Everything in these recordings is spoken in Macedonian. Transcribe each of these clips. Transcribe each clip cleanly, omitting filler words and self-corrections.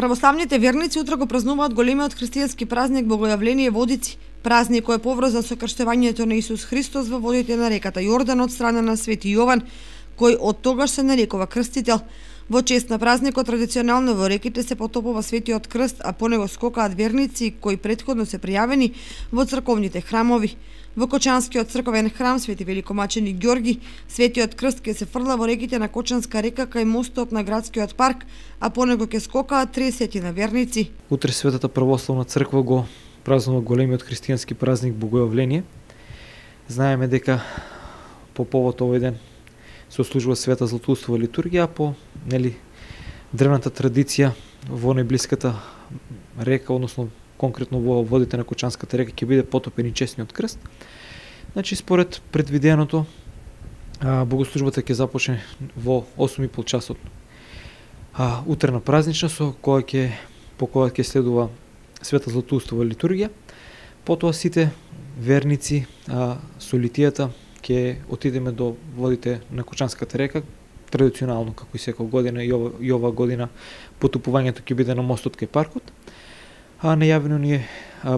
Православните верници утре го празнуваат големиот христијански празник Богојавление Водици. Празник кој е поврзан со крштевањето на Исус Христос во водите на реката Јордан од страна на Свети Јован, кој од тогаш се нарекува крстител. Во чест на празникот традиционално во реките се потопува Светиот крст, а по него скокаат верници кои претходно се пријавени во црковните храмови. Во Кочанскиот црковен храм Свети Великомаченик Ѓорги, Светиот крст ќе се фрла во реките на Кочанска река кај мостот на градскиот парк, а по него ќе скокаат 30 на верници. Утре Светата православна црква го празнува големиот христијански празник Богојавление. Знаеме дека по повод овој ден се ослужува света златоустова литургија, по древната традиција во најблиската река, односно конкретно во водите на Кочанската река ќе биде потопен и честниот крст. Значи според предвиденото богослужбата ќе започне во 8:30 часот. Утре на празнична по која ќе следува света златоустова литургија. Потоа сите верници со литијата ќе отидеме до водите на Кочанската река, традиционално како и секоја година, и ова година потопувањето ќе биде на мостот кај паркот. Најавено ни е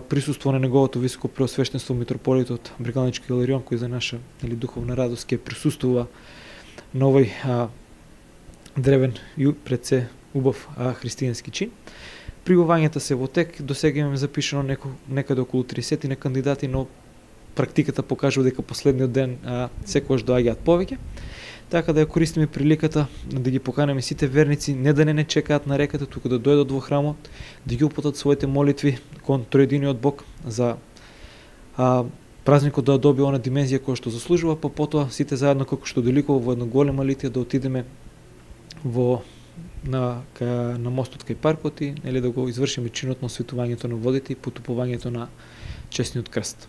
присуство на неговото високо преосвештенство митрополитот Брегалнички Иларион, кој за наша духовна радост ќе присуствува на овој древен и пред се убав христијански чин. Пријавувањата се во тек, до сега имаме запишано некаде околу 30 на кандидати, но практиката покажува дека последниот ден секогаш доаѓаат повеќе. Така да ја користиме приликата да ги поканеме сите верници не да не чекаат на реката, туку да дојдат во храмот, да ги упатат своите молитви кон троединиот Бог за празникот да добие она димензија која што заслужува, па потоа сите заедно како што доликува во една голема литија да отидеме на мостот кај паркот и да го извршиме чинот на осветувањето на водите и потопувањето на честниот крст.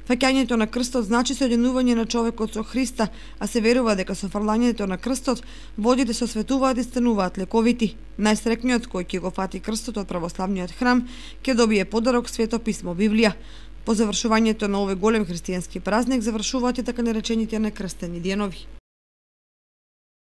Фаќањето на крстот значи соединување на човекот со Христа, а се верува дека со фрлањето на крстот водите се осветуваат и стануваат лековити. Најсрекниот кој ќе го фати крстот од православниот храм ќе добие подарок Свето писмо Библија. По завршувањето на овој голем христијански празник завршуваат и така наречените некрстени денови.